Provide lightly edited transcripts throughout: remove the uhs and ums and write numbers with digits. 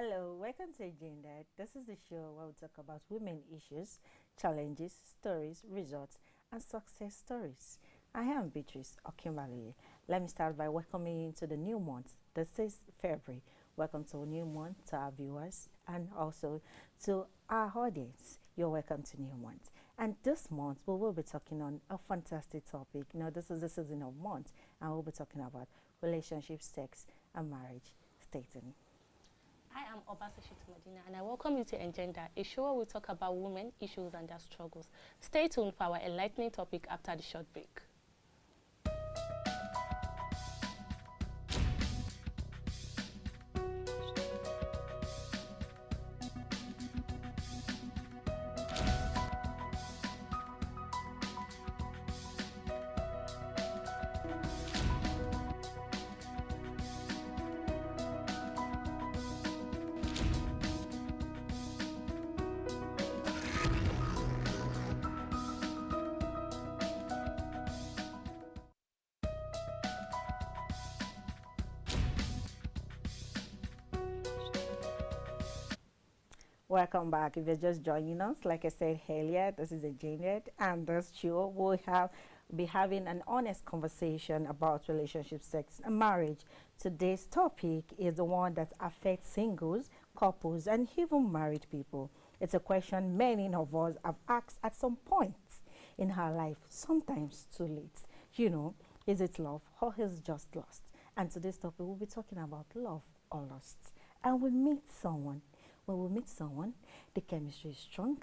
Hello, welcome to Agenda. This is the show where we talk about women issues, challenges, stories, results, and success stories. I am Beatrice Okimali. Let me start by welcoming you to the new month. This is February. Welcome to a new month to our viewers and also to our audience. You're welcome to new month. And this month we will be talking on a fantastic topic. This is the season of months, and we'll be talking about relationships, sex, and marriage. Stay tuned. I am Obasashi Medina and I welcome you to Engender, a show where we talk about women, issues and their struggles. Stay tuned for our enlightening topic after the short break. Welcome back. If you're just joining us, like I said earlier, this is Agenda, and this show will be having an honest conversation about relationships, sex, and marriage. Today's topic is the one that affects singles, couples, and even married people. It's a question many of us have asked at some point in our life, sometimes too late. Is it love or is it just lust? And today's topic, we'll be talking about love or lust. And we meet someone. When we meet someone, the chemistry is strong,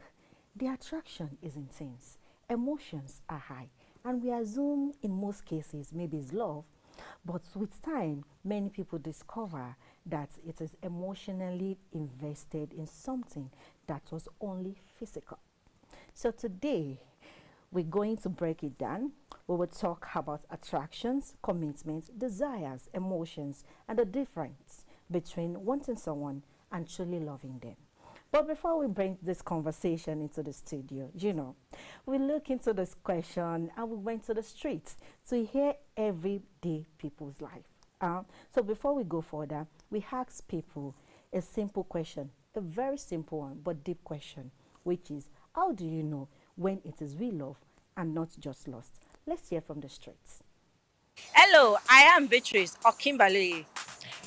the attraction is intense, emotions are high, and we assume in most cases maybe it's love, but with time, many people discover that it is emotionally invested in something that was only physical. So today, we're going to break it down. We will talk about attractions, commitments, desires, emotions, and the difference between wanting someone and truly loving them. But before we bring this conversation into the studio, we look into this question and we went to the streets to hear everyday people's life. So before we go further, we ask people a simple question, a very simple one, but deep question, which is, how do you know when it is real love and not just lust? Let's hear from the streets. Hello, I am Beatrice Okimbalui.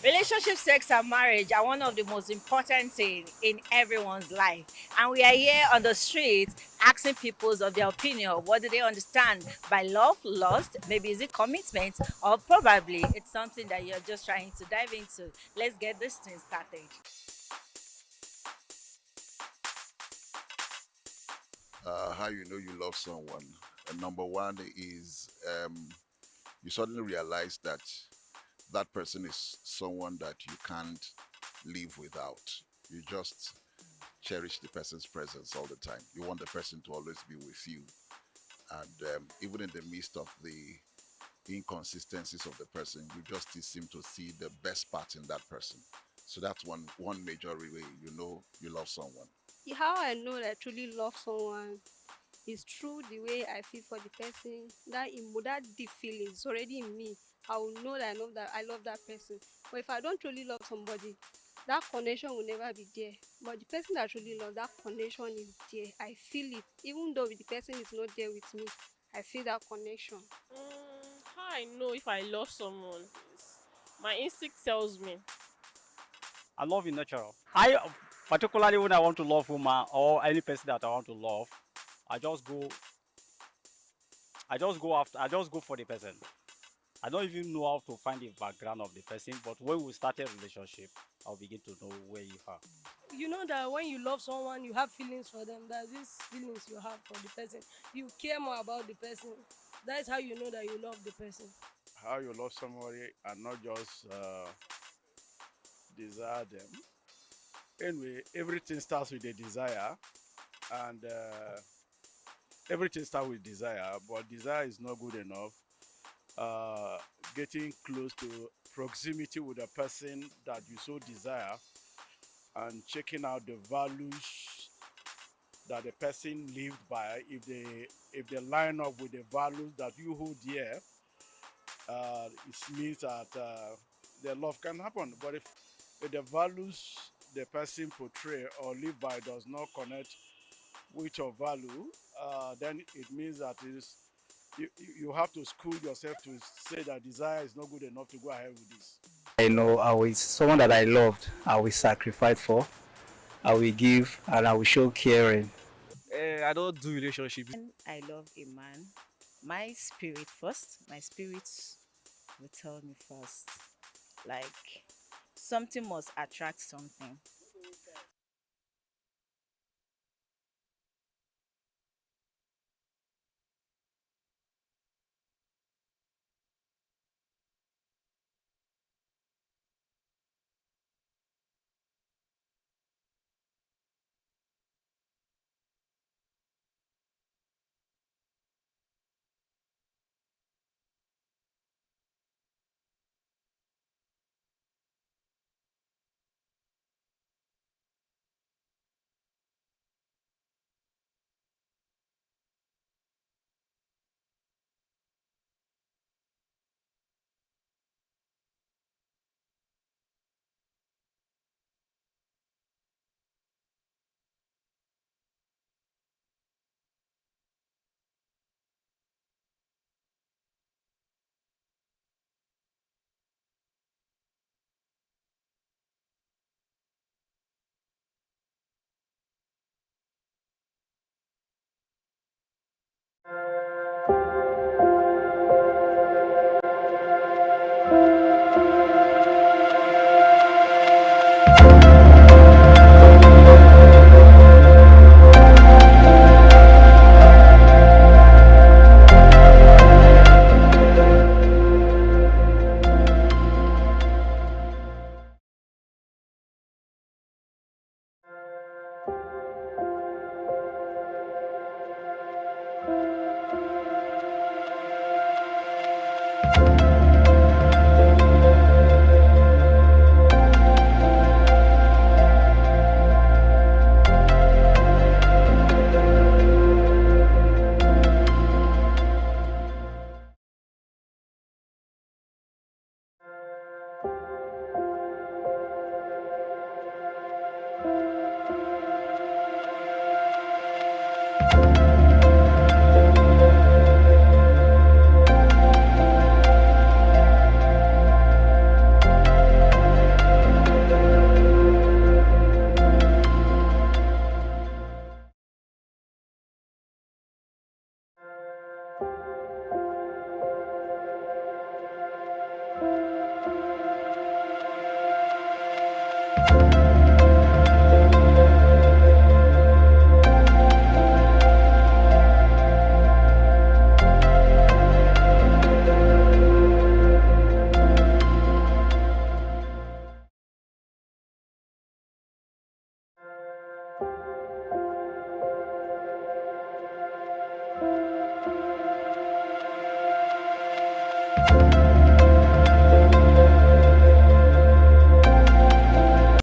Relationship, sex, and marriage are one of the most important things in everyone's life. And we are here on the street asking people of their opinion. What do they understand by love, lust? Maybe is it commitment? Or probably it's something that you're just trying to dive into. Let's get this thing started. How you know you love someone. Number one is you suddenly realize that that person is someone that you can't live without. You just cherish the person's presence all the time. You want the person to always be with you. And even in the midst of the inconsistencies of the person, you just seem to see the best part in that person. So that's one major way you know you love someone. How I know that I truly love someone is through the way I feel for the person. That deep feeling is already in me. I will know that I love that person. But if I don't truly love somebody, that connection will never be there. But the person that I truly love, that connection is there. I feel it. Even though the person is not there with me, I feel that connection. How I know if I love someone is my instinct tells me. I love in natural. Particularly when I want to love woman or any person that I want to love, I just go. I just go for the person. I don't even know how to find the background of the person, but when we start a relationship, I'll begin to know where you are. You know that when you love someone, you have feelings for them. That's these feelings you have for the person. You care more about the person. That's how you know that you love the person. How you love somebody and not just desire them. Anyway, everything starts with a desire, and everything starts with desire, but desire is not good enough. Getting close to proximity with a person that you so desire and checking out the values that the person lived by, if they line up with the values that you hold dear, it means that the love can happen. But if the values the person portray or live by does not connect with your value, then it means that you have to school yourself to say that desire is not good enough to go ahead with this. I know I will someone that I loved, I will sacrifice for, I will give, and I will show caring. I don't do relationships. When I love a man, my spirit first, my spirit will tell me first. Like something must attract something.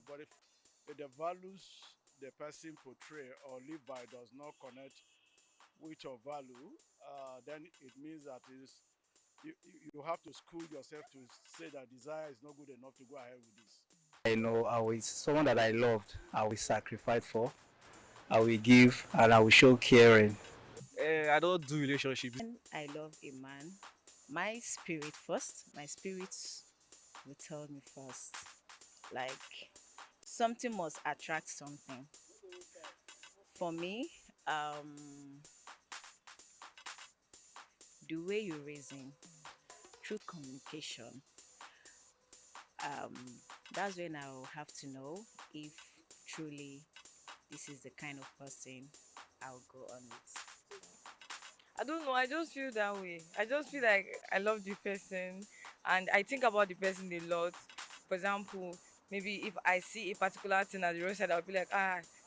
But if the values the person portray or live by does not connect with your value, then it means that you have to school yourself to say that desire is not good enough to go ahead with this. I know I will someone that I loved, I will sacrifice for, I will give, and I will show caring. I don't do relationships. When I love a man, my spirit first, my spirit will tell me first. Like something must attract something. For me, the way you reason through communication, um, that's when I'll have to know if truly this is the kind of person I'll go on with. I don't know. I just feel that way. I just feel like I love the person and I think about the person a lot. For example, maybe if I see a particular thing at the roadside, I'll be like,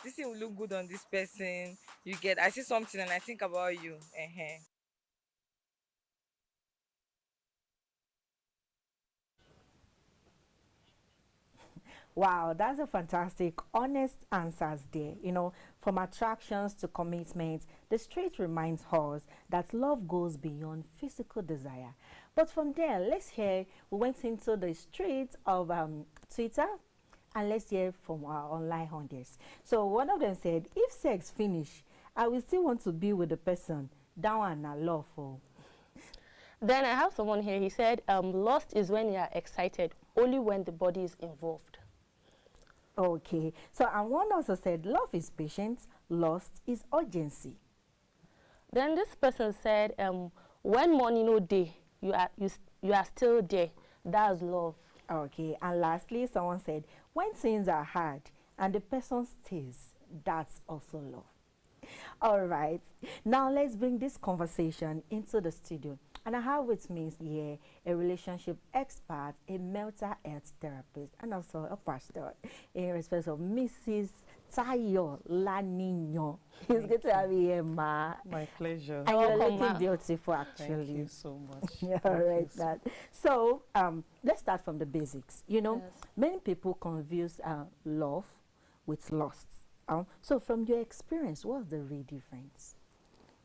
this thing will look good on this person. You get, I see something and I think about you. Wow, that's a fantastic, honest answers there. You know, from attractions to commitment, the street reminds us that love goes beyond physical desire. But from there, let's hear, we went into the streets of Twitter, And let's hear from our online hunters. So one of them said, if sex finish, I will still want to be with the person. That one I love for. Then I have someone here. He said, lust is when you are excited, only when the body is involved. Okay. So and one also said, love is patience, lust is urgency. Then this person said, when money no day, you are still there. That's love. Okay. And lastly, someone said, when things are hard and the person stays, that's also love. All right. Now let's bring this conversation into the studio. And I have with me here a relationship expert, a mental health therapist, and also a pastor in respect of Mrs. Tayo Lanino. It's good to have you here, Ma. My pleasure. And you're Welcome, looking Ma. beautiful, actually. Thank you so much. Yeah, Thank all you right. so So let's start from the basics. You know, Yes. many people confuse love with lust. So from your experience, what's the real difference?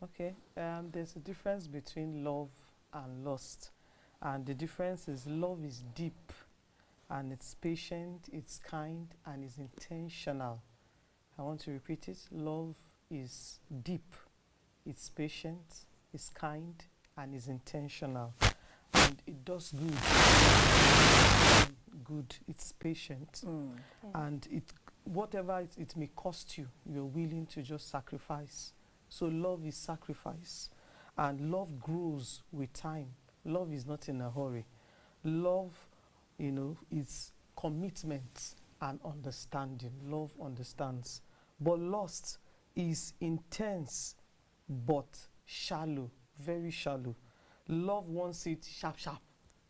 Okay, there's a difference between love and lust. And the difference is love is deep and it's patient, it's kind, and it's intentional. I want to repeat it. Love is deep, it's patient, it's kind, and it's intentional. And it does good. Good, it's patient. And it whatever it may cost you, you're willing to just sacrifice. So love is sacrifice. And love grows with time. Love is not in a hurry. Love, you know, is commitment and understanding. Love understands. But lust is intense but shallow, very shallow. Love wants it sharp, sharp.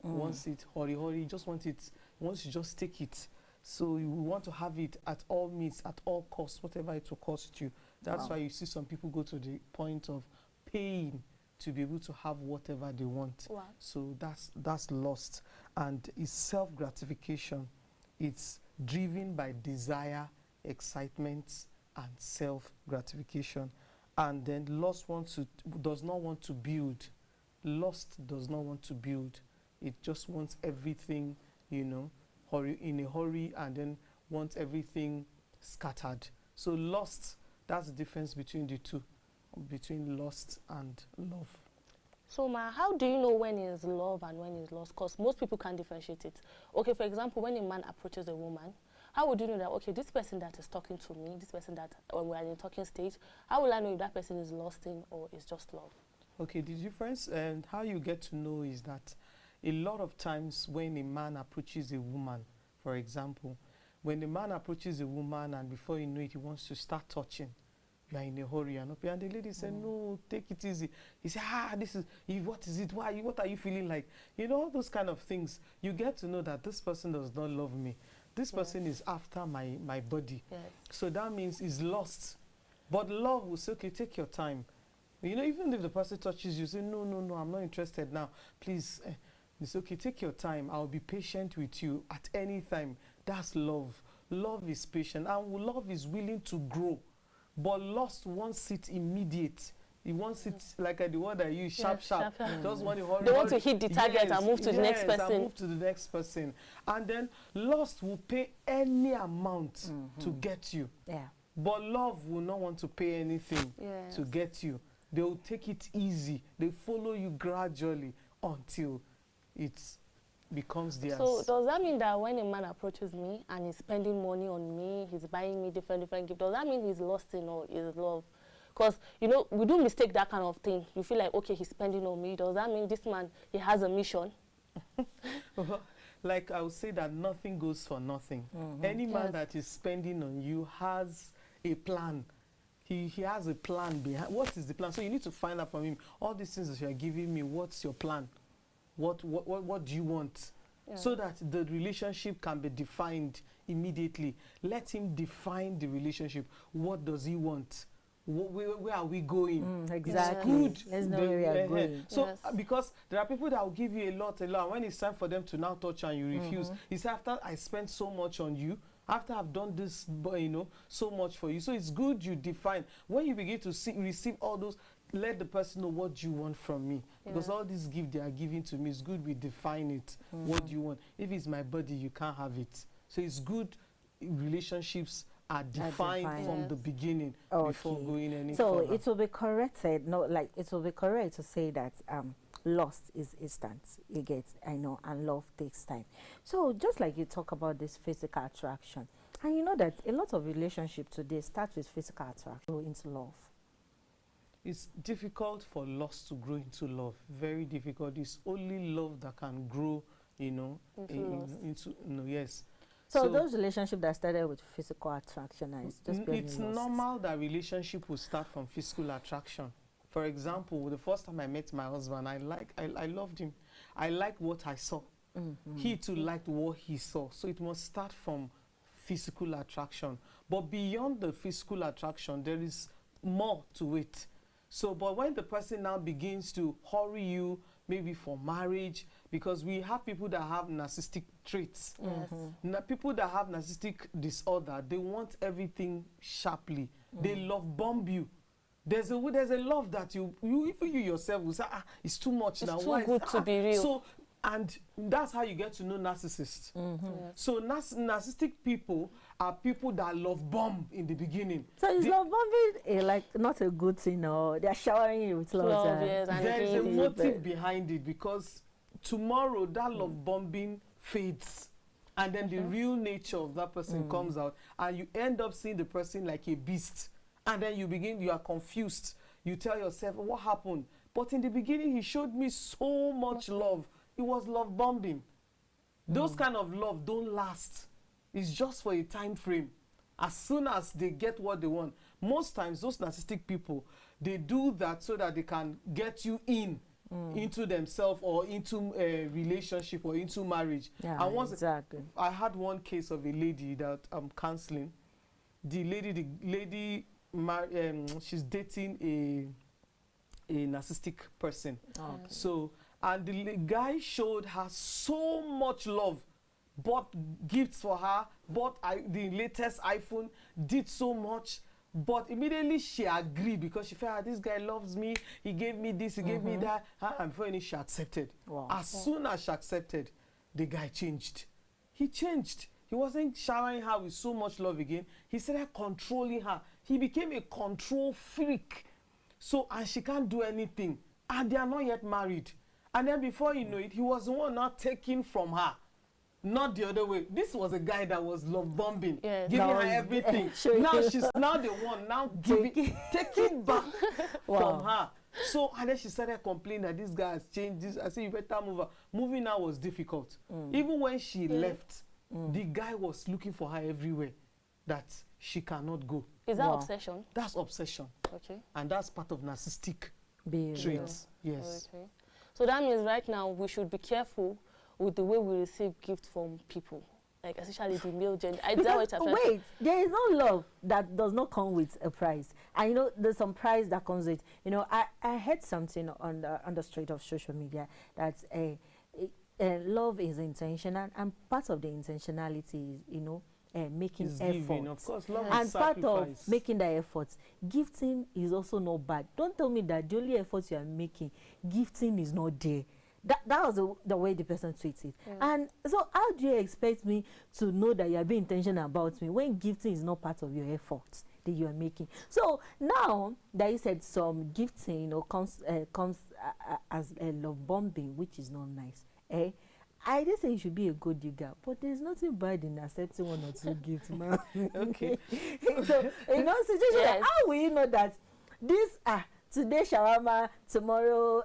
Wants it hurry, hurry. Just want it, wants to just take it. So you want to have it at all means, at all costs, whatever it will cost you. That's why you see some people go to the point of paying to be able to have whatever they want. Wow. So that's lust. And it's self-gratification. It's driven by desire, excitement, and self-gratification. And then lust does not want to build. Lust does not want to build. It just wants everything, you know, in a hurry, and then wants everything scattered. So lust, that's the difference between the two, between lust and love. So, Ma, how do you know when it's love and when it's lust? Because most people can't differentiate it. Okay, for example, when a man approaches a woman, how would you know that, okay, this person that is talking to me, this person that, when we're in the talking stage, how will I know if that person is lusting or is just love? Okay, the difference and how you get to know is that a lot of times when a man approaches a woman, for example, when the man approaches a woman and before you know it, he wants to start touching, you are in a hurry and the lady said, no, take it easy. He said, what is it? What are you feeling like? You know, all those kind of things. You get to know that this person does not love me. This person is after my body. Yes. So that means he's lost. But love will say, okay, take your time. You know, even if the person touches you, say, no, I'm not interested now. Please, it's okay, take your time. I'll be patient with you at any time. That's love. Love is patient, and love is willing to grow. But lust wants it immediate. He wants it, like the word I use, sharp. Just want to hurry. They want to hit the target and move to the next person. And move to the next person. And then lust will pay any amount to get you. Yeah. But love will not want to pay anything to get you. They will take it easy. They follow you gradually until it becomes theirs. So does that mean that when a man approaches me and he's spending money on me, he's buying me different gifts, does that mean he's lusting or is love? Because, you know, we do mistake that kind of thing. You feel like, okay, he's spending on me. Does that mean this man, he has a mission? Like I would say that nothing goes for nothing. Any man that is spending on you has a plan. He has a plan behind. What is the plan? So you need to find out from him, all these things that you are giving me, what's your plan? What do you want? Yeah. So that the relationship can be defined immediately. Let him define the relationship. What does he want? Where are we going? Exactly. It's good. Let's know where we are going. So because there are people that will give you a lot, and when it's time for them to now touch and you refuse, it's after I spent so much on you, after I've done this, you know, so much for you. So it's good you define. When you begin to receive all those, let the person know what you want from me. Because all these gifts they are giving to me, it's good we define it. What do you want? If it's my body, you can't have it. So it's good relationships are defined from the beginning before going any so further. it will be corrected, no, like it will be correct to say that lust is instant, you get, I know, and love takes time. So just like you talk about this physical attraction, and you know that a lot of relationships today start with physical attraction, go into love. It's difficult for lust to grow into love. Very difficult. It's only love that can grow, you know, into yes. So those relationships that started with physical attraction, is just it's normal that relationship will start from physical attraction. For example, the first time I met my husband, I loved him. I liked what I saw. He too liked what he saw. So it must start from physical attraction. But beyond the physical attraction, there is more to it. So, but when the person now begins to hurry you, maybe for marriage, because we have people that have narcissistic traits. People that have narcissistic disorder, they want everything sharply. They love bomb you. There's a love that you yourself will say, it's too much now. It's too good to be real. So, and that's how you get to know narcissists. So narcissistic people are people that love bomb in the beginning. So is love bombing like not a good thing, or they're showering you with love? Yes, there is a motive behind it, because tomorrow that love bombing fades, and then the real nature of that person comes out, and you end up seeing the person like a beast, and then you are confused. You tell yourself, what happened? But in the beginning, he showed me so much love. It was love bombing. Those kind of love don't last. It's just for a time frame. As soon as they get what they want. Most times, those narcissistic people, they do that so that they can get you into themselves or into a relationship or into marriage. Yeah, and once exactly. I had one case of a lady that I'm counseling. The lady, she's dating a narcissistic person. Okay. So, and the guy showed her so much love, bought gifts for her, bought the latest iPhone, did so much, but immediately she agreed because she felt, this guy loves me, he gave me this, he gave me that, and finally she accepted. Wow. As soon as she accepted, the guy changed. He changed. He wasn't showering her with so much love again. He started controlling her. He became a control freak. So, and she can't do anything. And they are not yet married. And then before you know it, he was the one not taking from her. Not the other way. This was a guy that was love bombing, giving her everything. Now she's now the one now taking back from her. So, and then she started complaining that this guy has changed this. I said, you better move her. Moving now was difficult. Even when she left, the guy was looking for her everywhere, that she cannot go. Is that obsession? That's obsession. Okay. And that's part of narcissistic traits. Yes. Okay. So that means right now we should be careful with the way we receive gifts from people, like especially the male gender. Wait, there is no love that does not come with a price. And you know, there's some price that comes with. You know, I heard something on the street of social media that love is intentional, and part of the intentionality is, you know, making effort. Of course, love and is part sacrifice. of making the effort, gifting is also not bad. Don't tell me that the only effort you are making, gifting is not there. That was the way the person treats it. And so how do you expect me to know that you are being intentional about me when gifting is not part of your efforts that you are making? So now that you said some gifting, you know, comes as a love bombing, which is not nice. I didn't say you should be a good digger, but there's nothing bad in accepting one or two gifts, man. Okay. So, you know, situation, how will you know that this today shawarma, tomorrow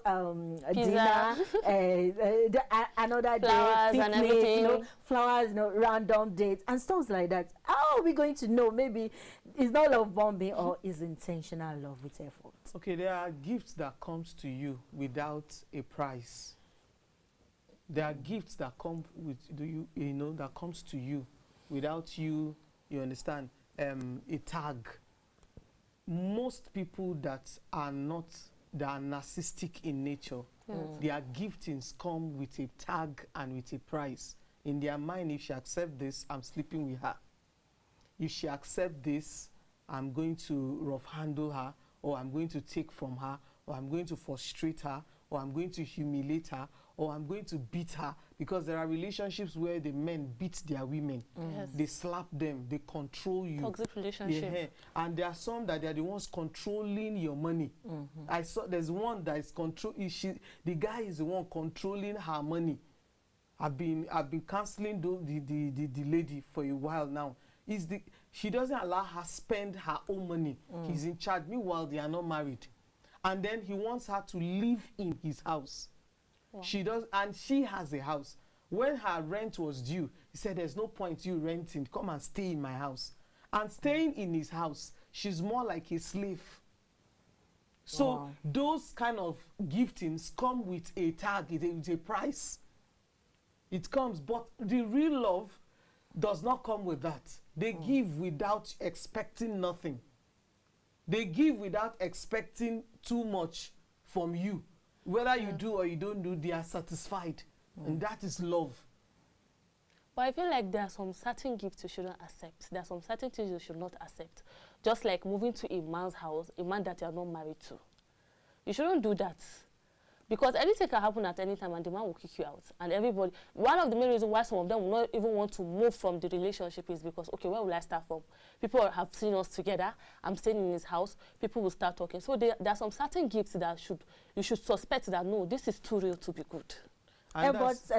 dinner, another flowers day, and picnic, everything. you know, flowers, you know, random dates and stuff like that. How are we going to know maybe it's not love bombing or is intentional love with effort? Okay, there are gifts that comes to you without a price. There are gifts that come with that comes to you without you understand, a tag. Most people that are narcissistic in nature, their giftings come with a tag and with a price. In their mind, if she accepts this, I'm sleeping with her. If she accepts this, I'm going to rough handle her, or I'm going to take from her, or I'm going to frustrate her, or I'm going to humiliate her, or I'm going to beat her. because there are relationships where the men beat their women. Yes. They slap them, they control you. Toxic relationship. Yeah. And there are some that they are the ones controlling your money. I saw there's one that is the guy is the one controlling her money. I've been counseling the lady for a while now. She doesn't allow her spend her own money. He's in charge. Meanwhile, they are not married. And then he wants her to live in his house. Wow. She has a house. When her rent was due, he said, there's no point you renting. Come and stay in my house. And staying in his house, she's more like a slave. So those kind of giftings come with a tag, with a price. It comes, but the real love does not come with that. They give without expecting nothing. They give without expecting too much from you. Whether you do or you don't do, they are satisfied. And that is love. But I feel like there are some certain gifts you shouldn't accept. There are some certain things you should not accept. Just like moving to a man's house, a man that you are not married to. You shouldn't do that. Because anything can happen at any time and the man will kick you out. And everybody, one of the main reasons why some of them will not even want to move from the relationship is because, okay, where will I start from? People have seen us together. I'm staying in his house. People will start talking. So there are some certain gifts that you should suspect that, no, this is too real to be good. And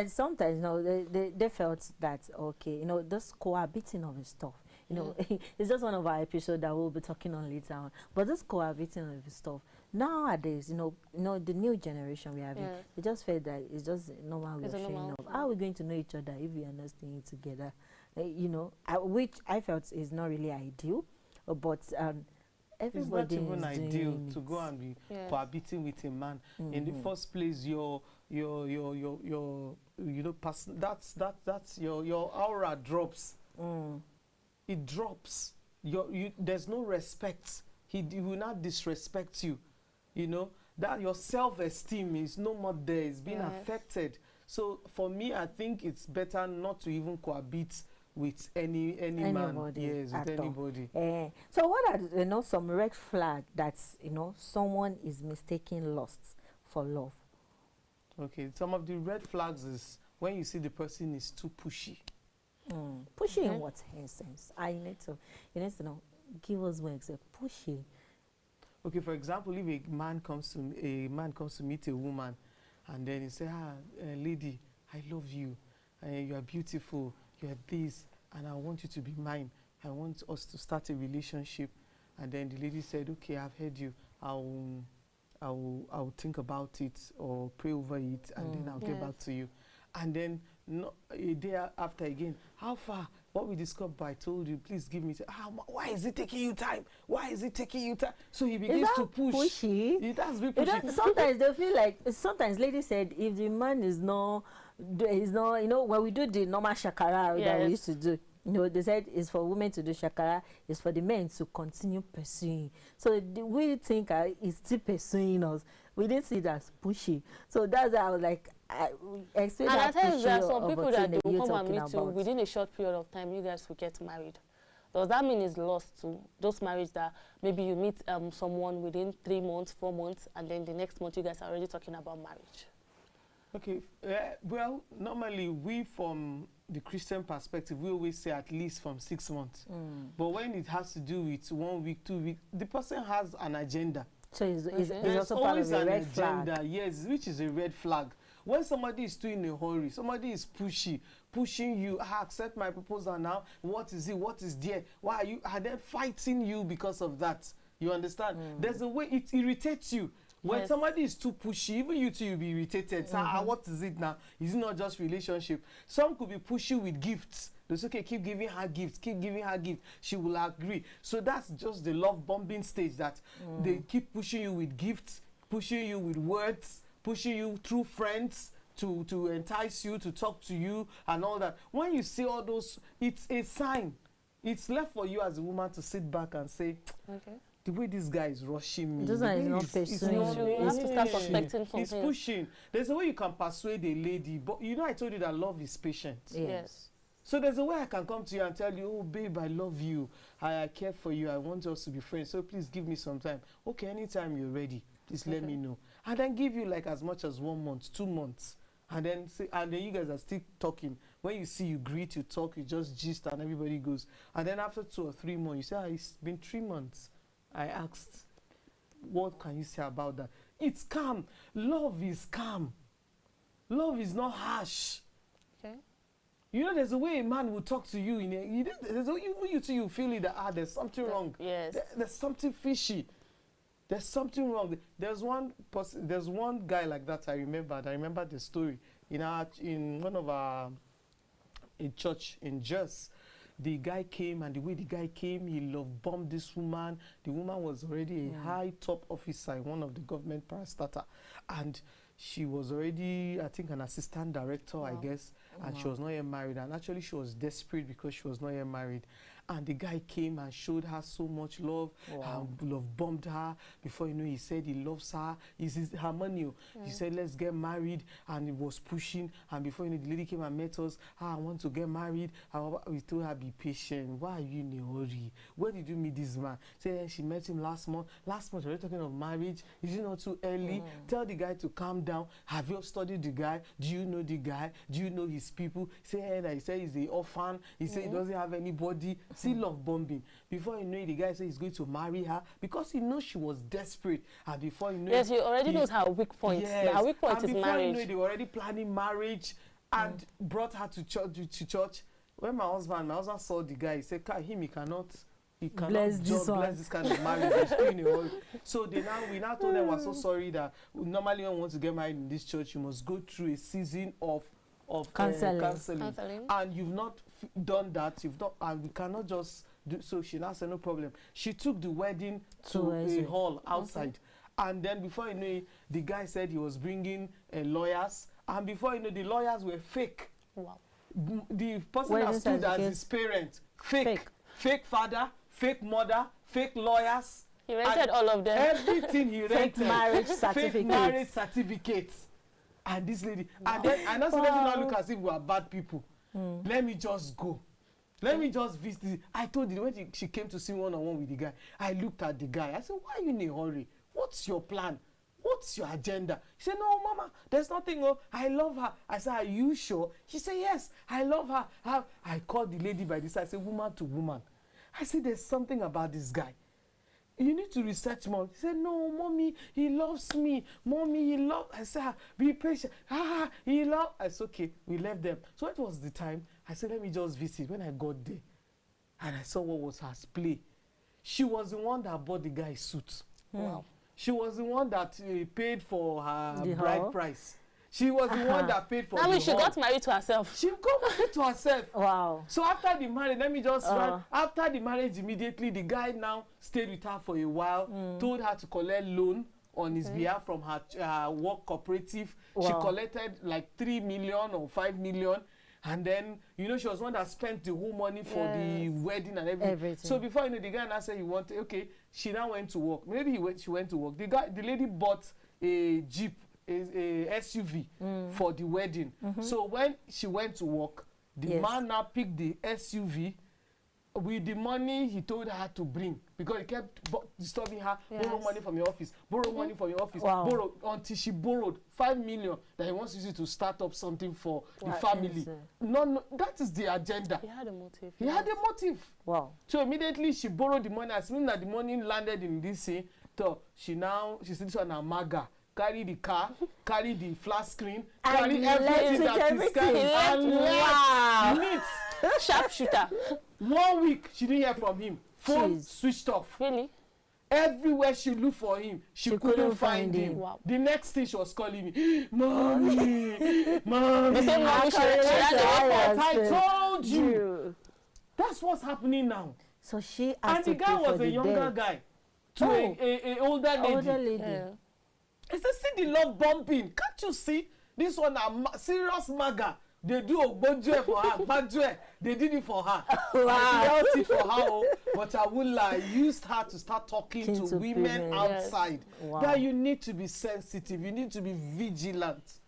sometimes, you know, they felt that, okay, you know, this cohabiting of stuff, you know, it's just one of our episodes that we'll be talking on later on. But this cohabiting of stuff, nowadays, you know, the new generation we have, they just felt that it's just normal way of showing up. How are we going to know each other if we are not staying together? You know, which I felt is not really ideal, but everybody it's not even ideal to go and be cohabiting with a man. In the first place, your that's your aura drops. It drops. There's no respect. He will not disrespect you. You know that your self-esteem is no more there. It's being affected. So for me, I think it's better not to even cohabit with any man. Yes, with anybody. So what are some red flag that someone is mistaking lust for love? Okay, some of the red flags is when you see the person is too pushy. Pushy in what sense? You need to know. Give us one example. Pushy. Okay, for example, if a man comes to meet a woman, and then he say, lady, I love you, you are beautiful, you are this, and I want you to be mine. I want us to start a relationship. And then the lady said, okay, I've heard you. I'll think about it or pray over it, and then I'll get back to you. And then a day after again, how far? What we discovered, I told you, please give me. Why is it taking you time? Why is it taking you time? So he begins to push. Pushy? It has been pushy. Sometimes they feel like, sometimes ladies said, if the man is not, when we do the normal shakara that we used to do, they said it's for women to do shakara, it's for the men to continue pursuing. So we think he's still pursuing us. We didn't see it as pushy. So that's how I was like, and I tell you, there are some people that they will come and meet you within a short period of time, you guys will get married. Does that mean it's lost to those marriages that maybe you meet someone within 3 months, 4 months, and then the next month you guys are already talking about marriage? Okay, well, normally we from the Christian perspective, we always say at least from 6 months. But when it has to do with 1 week, 2 weeks, the person has an agenda. So it's there's also part of a red agenda, flag. yes, which is a red flag. When somebody is too in a hurry, somebody is pushing you, accept my proposal now, what is it, what is there, why are they fighting you because of that? You understand? There's a way it irritates you. When somebody is too pushy, even you too, you'll be irritated. So, what is it now? Is it not just relationship? Some could be pushy with gifts. They say, okay, keep giving her gifts, keep giving her gifts. She will agree. So that's just the love bombing stage that they keep pushing you with gifts, pushing you with words, pushing you through friends to entice you, to talk to you and all that. When you see all those, it's a sign. It's left for you as a woman to sit back and say, okay, the way this guy is rushing me, this guy is not pursuing. You have to start suspecting something. He's pushing. There's a way you can persuade a lady, but I told you that love is patient. Yes. So there's a way I can come to you and tell you, oh babe, I love you, I care for you, I want us to be friends, so please give me some time. Okay, anytime you're ready, please let me know. And then give you like as much as 1 month, 2 months. and then you guys are still talking. When you see, you greet, you talk, you just gist, and everybody goes. And then after 2 or 3 months, you say, it's been 3 months. I asked, what can you say about that? It's calm. Love is calm. Love is not harsh. Okay. You know, there's a way a man will talk to you. There's a way you feel it that there's something wrong. Yes. There's something fishy. There's something wrong. There's one guy like that I remember the story in one of our in church in Jos. The guy came, and the way the guy came, he love bombed this woman. The woman was already a high top officer in one of the government parastatal, and she was already, I think, an assistant director, I guess, and she was not yet married. And actually, she was desperate because she was not yet married. And the guy came and showed her so much love, love bombed her. Before you know, he said he loves her. It's her money. He said, let's get married. And he was pushing. And before you know, the lady came and met us. I want to get married. We told her, be patient. Why are you in a hurry? Where did you meet this man? She met him last month. Last month, we were talking of marriage. Is it not too early? Tell the guy to calm down. Have you studied the guy? Do you know the guy? Do you know his people? He said he's an orphan. He said he doesn't have anybody. See, love bombing. Before you know it, the guy said he's going to marry her because he knows she was desperate. And before you know he already knows her weak point. Yes. Her weak point is marriage. Before you know it, they were already planning marriage and brought her to church. When my husband saw the guy, he said, he cannot bless this kind of marriage. So we now told them, we're so sorry that normally when we want to get married in this church, you must go through a season of counseling. And you've not done that. And we cannot just do so. She now said, no problem. She took the wedding to a hall outside. And then before you know it, the guy said he was bringing lawyers. And before you know, the lawyers were fake. Wow. The person that stood as his parent, fake father, fake mother, fake lawyers. He rented all of them. Everything he rented. Fake marriage certificates. Fake marriage certificates. And this lady, and then I know, so let me not look as if we are bad people. Let me just go. Let me just visit. I told you when she came to see one-on-one with the guy, I looked at the guy. I said, why are you in a hurry? What's your plan? What's your agenda? He said, no, mama, there's nothing. I love her. I said, are you sure? She said, yes, I love her. I called the lady by this. I said, woman to woman. I said, there's something about this guy. You need to research more. He said, no, mommy, he loves me. Mommy, he loves. I said, be patient. He loves. I said, okay, we left them. So it was the time. I said, let me just visit. When I got there, and I saw what was her play. She was the one that bought the guy's suit. Wow. She was the one that paid for her bride price. She was the one that paid for the she got married to herself. She got married to herself. Wow. So after the marriage, let me just after the marriage immediately, the guy now stayed with her for a while, told her to collect loan on his behalf from her work cooperative. Wow. She collected like 3 million or 5 million. And then, you know, she was one that spent the whole money for the wedding and everything. So before you know, the guy now said he wanted, okay, she now went to work. Maybe she went to work. The lady bought a Jeep, a SUV for the wedding. So when she went to work, the man now picked the SUV with the money he told her to bring, because he kept disturbing her. Borrow money from your office, borrow money from your office, borrow, until she borrowed 5 million that he wants you to start up something for the family. No, that is the agenda. He had a motive. He had a motive. Wow. So immediately she borrowed the money. As soon as the money landed in this thing, so she sits on her maga, carry the car, carry the flat screen, carry everything that is carrying, and left. Sharpshooter. 1 week she didn't hear from him. Phone switched off. Really? Everywhere she looked for him, she couldn't find him. Wow. The next thing she was calling me, mommy, mommy. The same mommy I told you. That's what's happening now. So she and the guy was a younger guy to a older lady. I said, see the love bumping. Can't you see? This one a serious maga. They do Ogbonjue for her, Badjue. They did it for her. I felt it for her, but I will used her to start talking to women outside. Wow. That you need to be sensitive, you need to be vigilant.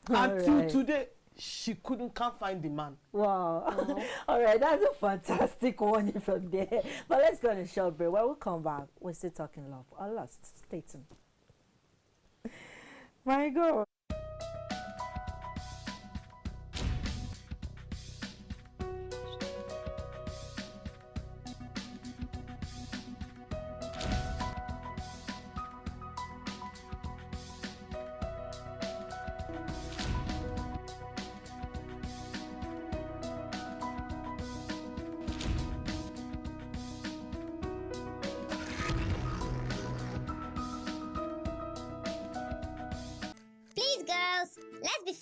Until today, she can't find the man. Wow. All right, that's a fantastic one from there. But let's go on a short break. When we come back, we're still talking love or lust. Stay tuned. My God.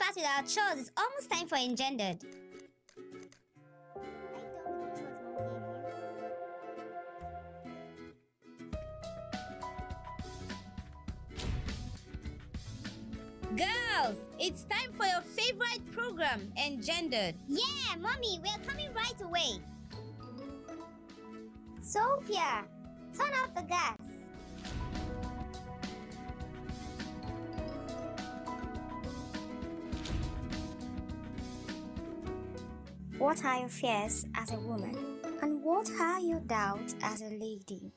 fast with our chores. It's almost time for Engendered. Girls, it's time for your favorite program, Engendered. Yeah, Mommy, we're coming right away. Sophia, turn off the gas. What are your fears as a woman? And what are your doubts as a lady?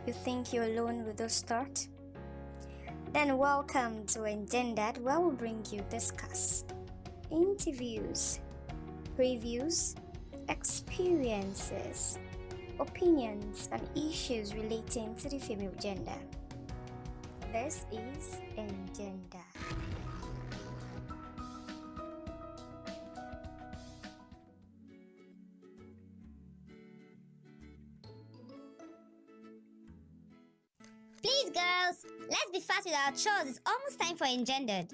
You think you're alone with those thoughts? Then welcome to Engendered, where we'll bring you discuss, interviews, previews, experiences, opinions, and issues relating to the female gender. This is Engendered. Please, girls, let's be fast with our chores. It's almost time for Engendered.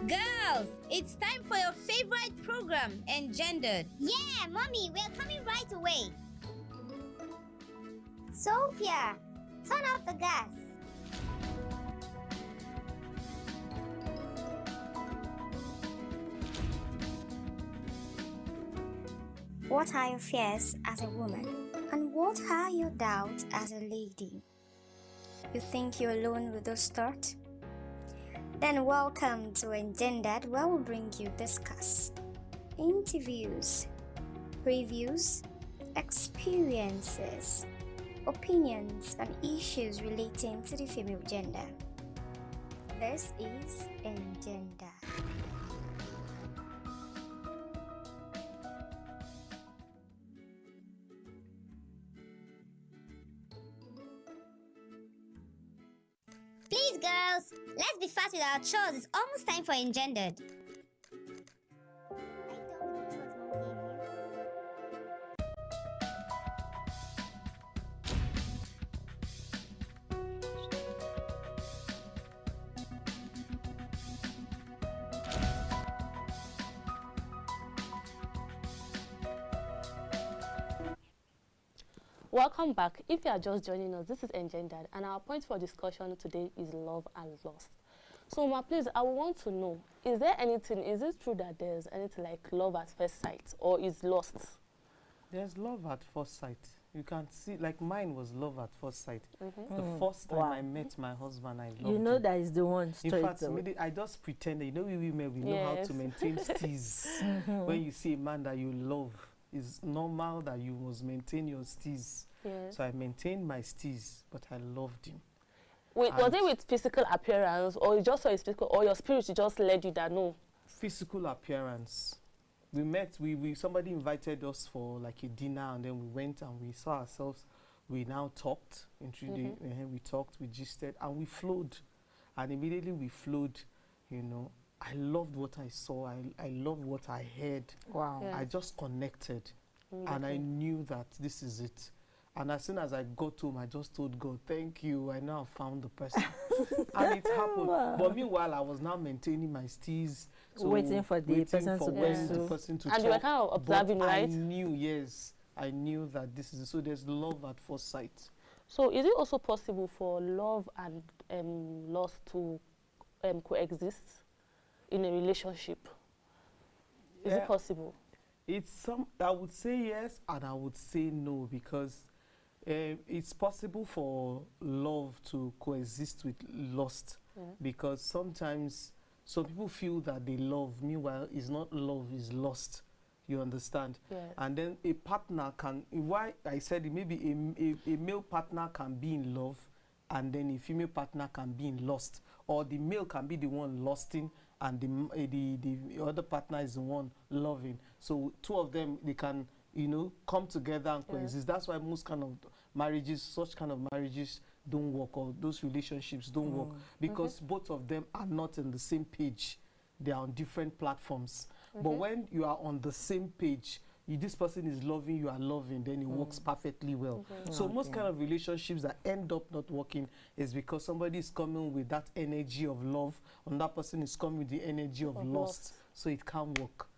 Girls, it's time for your favorite program, Engendered. Yeah, Mommy, we're coming right away. Sophia, turn off the gas. What are your fears as a woman? And what are your doubts as a lady? You think you're alone with those thoughts? Then welcome to Engendered, where we'll bring you discuss, interviews, previews, experiences, opinions, and issues relating to the female gender. This is Engendered. Please, girls, let's be fast with our chores. It's almost time for Engendered. Welcome back. If you are just joining us, this is Engendered, and our point for discussion today is love and lost. So, Ma, please, I want to know, is it true that there's anything like love at first sight, or is lost? There's love at first sight. You can see, like mine was love at first sight. The Mm. first time Wow. I met my husband, I loved You know him. that is the one In straight fact, away. I just pretended. You know, we women, we know how Yes. to maintain steez. When you see a man that you love, it's normal that you must maintain your steez. Yes. So I maintained my steez, but I loved him. Wait, was And it with physical appearance, or you just saw his physical, or your spirit just led you that no? physical appearance. We met, somebody invited us for like a dinner, and then we went and we saw ourselves. We now talked, we talked, we gisted, and we flowed. And immediately we flowed, you know. I loved what I saw, I loved what I heard. Wow. Yeah. I just connected, and I knew that this is it. And as soon as I got home, I just told God, thank you, I now found the person. And it happened. Wow. But meanwhile, I was now maintaining my steez. So Waiting for the person to when go. the person to And you were talk. kind of observing, But right? I knew, yes, I knew that this is, so there's love at first sight. So is it also possible for love and loss to coexist in a relationship? Is it possible? I would say yes and I would say no, because it's possible for love to coexist with lust, because sometimes some people feel that they love, meanwhile it's not love, it's lust. You understand? Yes. And then a partner can, why I said it, maybe a male partner can be in love, and then a female partner can be in lust, or the male can be the one lusting and the other partner is the one loving. So two of them, they can, you know, come together and coexist. That's why most kind of marriages, such kind of marriages don't work, or those relationships don't work, because both of them are not on the same page. They are on different platforms. But when you are on the same page, this person is loving, you are loving, then it works perfectly well. So most kind of relationships that end up not working is because somebody is coming with that energy of love, and that person is coming with the energy of lust. So it can't work.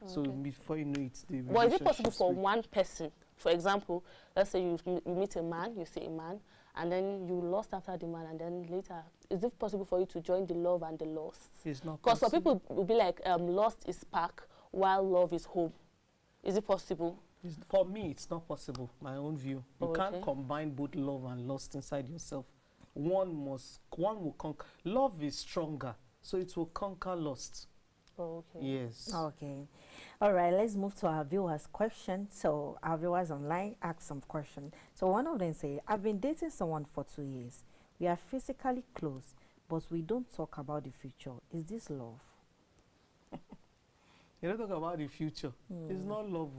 So before you know it, the But is it possible for one person, for example, let's say you meet a man, you see a man, and then you lost after the man, and then later, is it possible for you to join the love and the lost? It's not Because for people, it will be like lost is spark, while love is home. Is it possible? For me, it's not possible, my own view. You can't combine both love and lust inside yourself. One will conquer. Love is stronger, so it will conquer lust. Yes. Okay. All right, let's move to our viewers' question. So our viewers online ask some questions. So one of them say, I've been dating someone for 2 years. We are physically close, but we don't talk about the future. Is this love? You don't talk about the future. It's not love.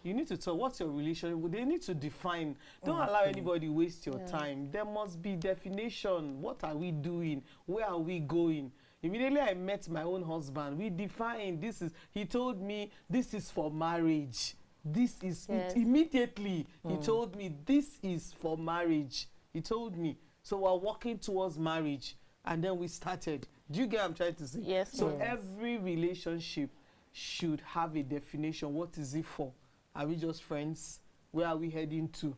You need to talk. What's your relationship? They need to define. Don't allow anybody waste your time. There must be definition. What are we doing? Where are we going? Immediately I met my own husband. We defined this is, he told me this is for marriage. This is it. Immediately he told me this is for marriage. He told me. So we're walking towards marriage. And then we started. Do you get what I'm trying to say? Yes. So every relationship should have a definition. What is it for? Are we just friends? Where are we heading to?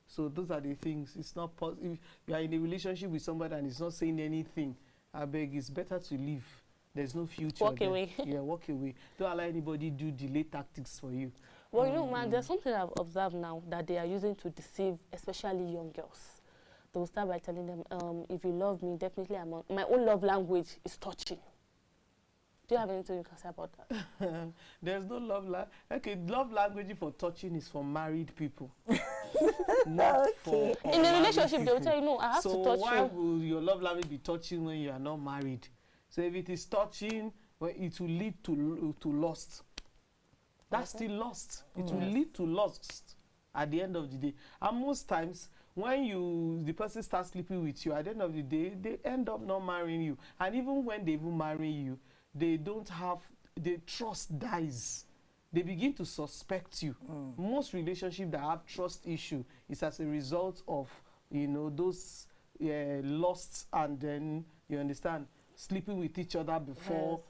So those are the things. It's not possible. If you are in a relationship with somebody and it's not saying anything, I beg, it's better to leave. There's no future. Walk away. Yeah, walk away. Don't allow anybody do delay tactics for you. Well, you know, man, there's something I've observed now that they are using to deceive, especially young girls. They will start by telling them, if you love me, definitely my own love language is touching. Do you have anything you can say about that? There's no love language. Okay, love language for touching is for married people. Not for in a relationship, they will tell you, no, I have to touch you. So why will your love language be touching when you are not married? So if it is touching, well, it will lead to lust. That's still lust. It will lead to lust at the end of the day. And most times, when the person starts sleeping with you, at the end of the day, they end up not marrying you. And even when they even marry you, they don't have, the trust dies. They begin to suspect you. Most relationships that have trust issue is as a result of, you know, those lusts, and then, you understand, sleeping with each other before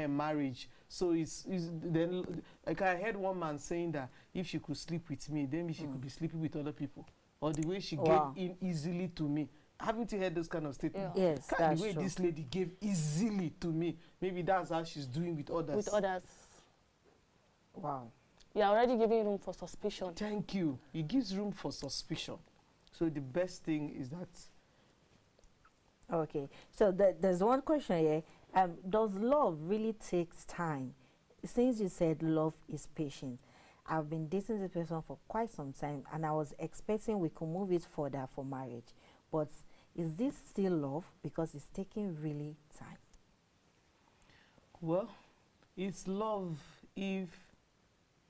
marriage. So it's then, like I heard one man saying that if she could sleep with me, then she could be sleeping with other people. Or the way she gave in easily to me. Haven't you heard those kind of statements? Yes, that's the way this lady gave easily to me. Maybe that's how she's doing with others. With others. Wow. You're already giving room for suspicion. Thank you. It gives room for suspicion. So the best thing is that. Okay. So there's one question here. Does love really takes time? Since you said love is patient, I've been dating this person for quite some time, and I was expecting we could move it further for marriage. But is this still love? Because it's taking really time. Well, it's love if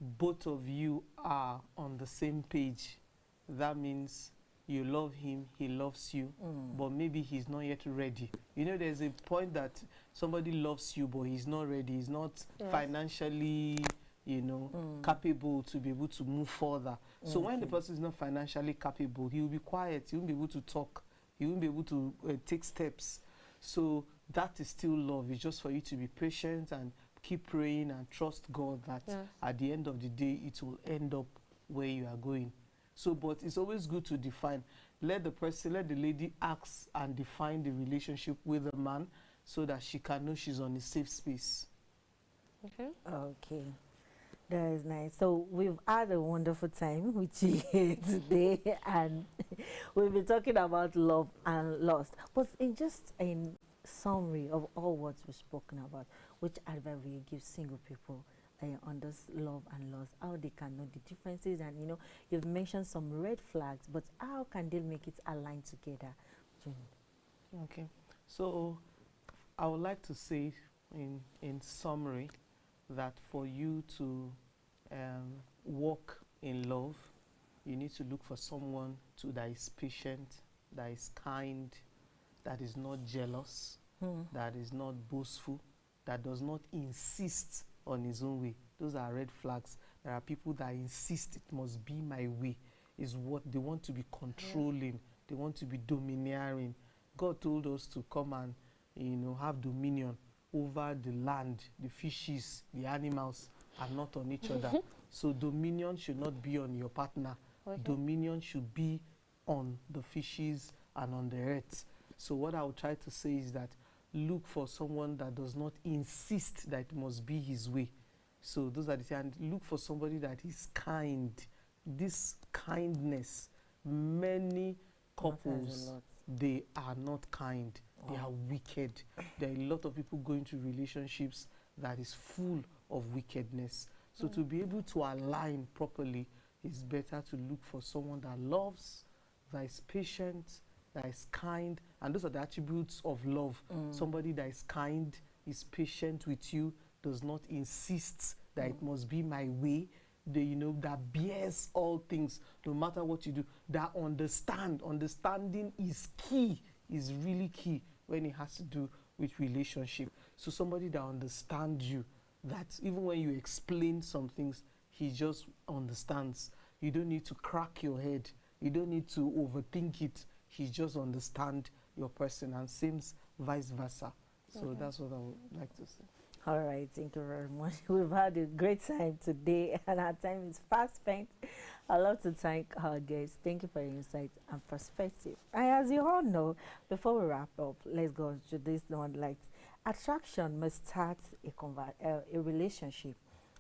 both of you are on the same page. That means you love him, he loves you, but maybe he's not yet ready. You know, there's a point that somebody loves you, but he's not ready. He's not financially, you know, capable to be able to move further. So when the person is not financially capable, he will be quiet. He won't be able to talk. He won't be able to take steps. So that is still love. It's just for you to be patient and keep praying and trust God that at the end of the day, it will end up where you are going. So, but it's always good to define. Let the lady ask and define the relationship with the man so that she can know she's on a safe space. Okay. Okay. That is nice. So we've had a wonderful time with you here today, and we've been talking about love and lust. But in summary of all what we've spoken about, which advice will you give single people on this love and lust, how they can know the differences? And, you know, you've mentioned some red flags, but how can they make it align together? Okay. So I would like to say in summary that for you to walk in love, you need to look for someone that is patient, that is kind, that is not jealous, that is not boastful, that does not insist on his own way. Those are red flags. There are people that insist it must be my way. Is what they want to be controlling. They want to be domineering. God told us to come and, have dominion over the land, the fishes, the animals, and not on each other. So dominion should not be on your partner. Dominion should be on the fishes and on the earth. So what I would try to say is that look for someone that does not insist that it must be his way. So those are the things. And look for somebody that is kind. This kindness, many couples, they are not kind. They are wicked. There are a lot of people going through relationships that is full of wickedness. So to be able to align properly, it's better to look for someone that loves, that is patient, that is kind. And those are the attributes of love. Somebody that is kind, is patient with you, does not insist that it must be my way. That bears all things, no matter what you do. That understanding is key, is really key when it has to do with relationship. So somebody that understands you, that even when you explain some things, he just understands. You don't need to crack your head. You don't need to overthink it. He just understands your person, and same vice versa. So that's what I would like to say. All right, thank you very much. We've had a great time today, and our time is fast spent. I'd love to thank our guests. Thank you for your insights and perspective. And as you all know, before we wrap up, let's go to this one. Like, attraction must start a relationship,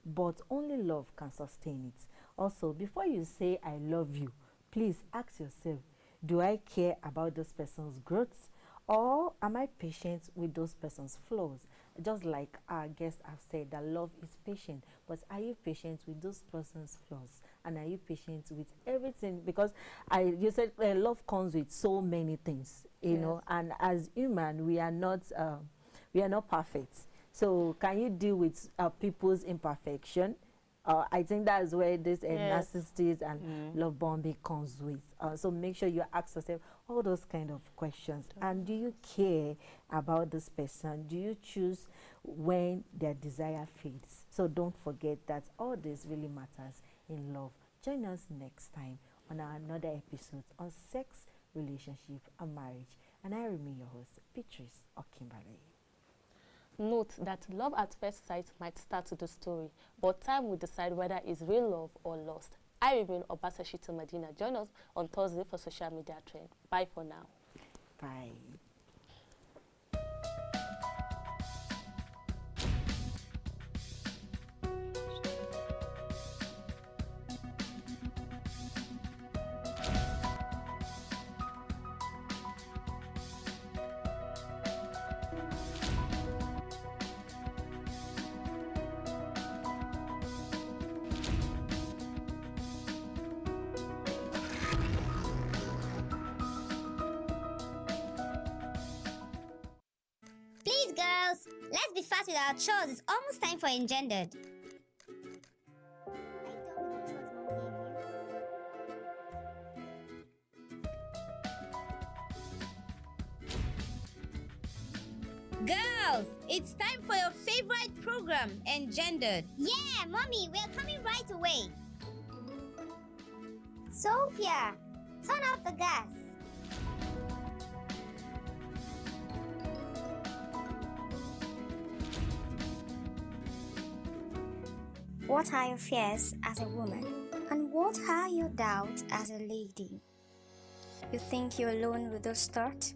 but only love can sustain it. Also, before you say I love you, please ask yourself, do I care about this person's growth, or am I patient with those person's flaws? Just like our guests have said, that love is patient, but are you patient with those person's flaws? And are you patient with everything? Because you said love comes with so many things, you know, and as human, we are not perfect. So can you deal with people's imperfection? I think that's where this narcissism and love bombing comes with. So make sure you ask yourself all those kind of questions. And do you care about this person? Do you choose when their desire fades? So don't forget that all this really matters in love. Join us next time on another episode on sex, relationship, and marriage. And I remain your host, Beatrice Okimberley. Note that love at first sight might start with the story, but time will decide whether it's real love or lost. I remain Obasashita Medina. Join us on Thursday for Social Media Trend. Bye for now. Bye. Please, girls, let's be fast with our chores. It's almost time for Engendered. Girls, it's time for your favorite program, Engendered. Yeah, Mommy, we're coming right away. Sophia, turn off the gas. What are your fears as a woman? And what are your doubts as a lady? You think you're alone with those thoughts?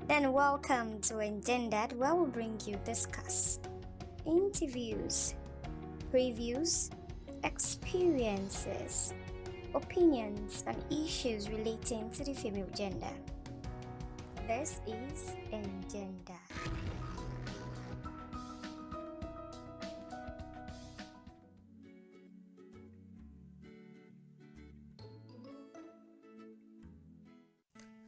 Then welcome to Engendered, where we bring you discuss, interviews, previews, experiences, opinions on issues relating to the female gender. This is Engendered.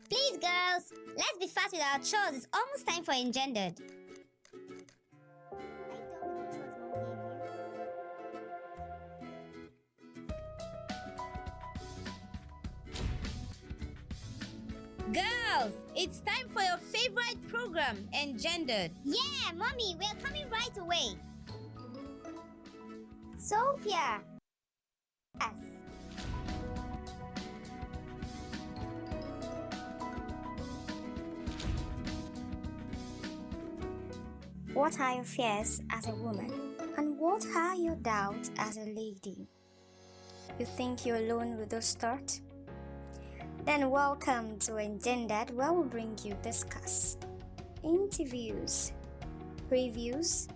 Please, girls, let's be fast with our chores. It's almost time for Engendered. Girls, it's time for your favorite program, Engendered. Yeah, Mommy, we're coming right away. Sophia. Yes. What are your fears as a woman? And what are your doubts as a lady? You think you're alone with those thoughts? Then welcome to Engendered, where we bring you discuss, interviews, reviews,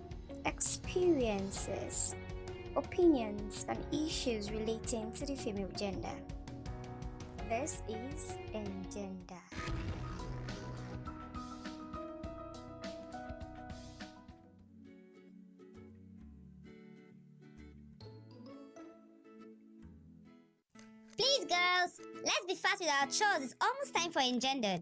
experiences, opinions, and issues relating to the female gender. This is Engendered. Please, girls, let's be fast with our chores. It's almost time for Engendered.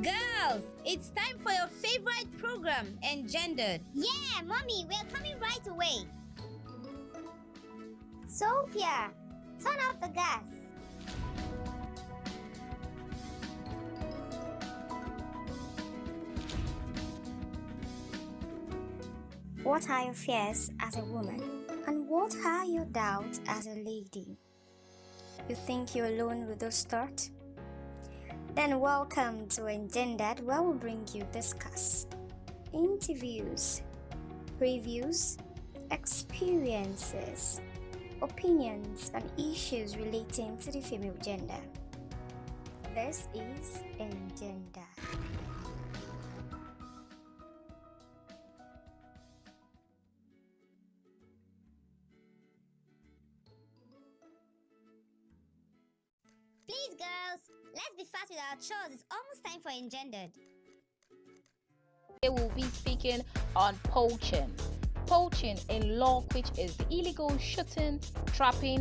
Girls, it's time for your favorite program, Engendered. Yeah, Mommy, we're coming right away. Sophia, turn off the gas. What are your fears as a woman? And what are your doubts as a lady? You think you're alone with those thoughts? Then welcome to Engendered, where we bring you discuss, interviews, reviews, experiences, opinions, and issues relating to the female gender. This is Engendered. Please, girls, let's be fast with our chores. It's almost time for Engendered. They will be speaking on poaching. Poaching in law, which is the illegal shooting, trapping,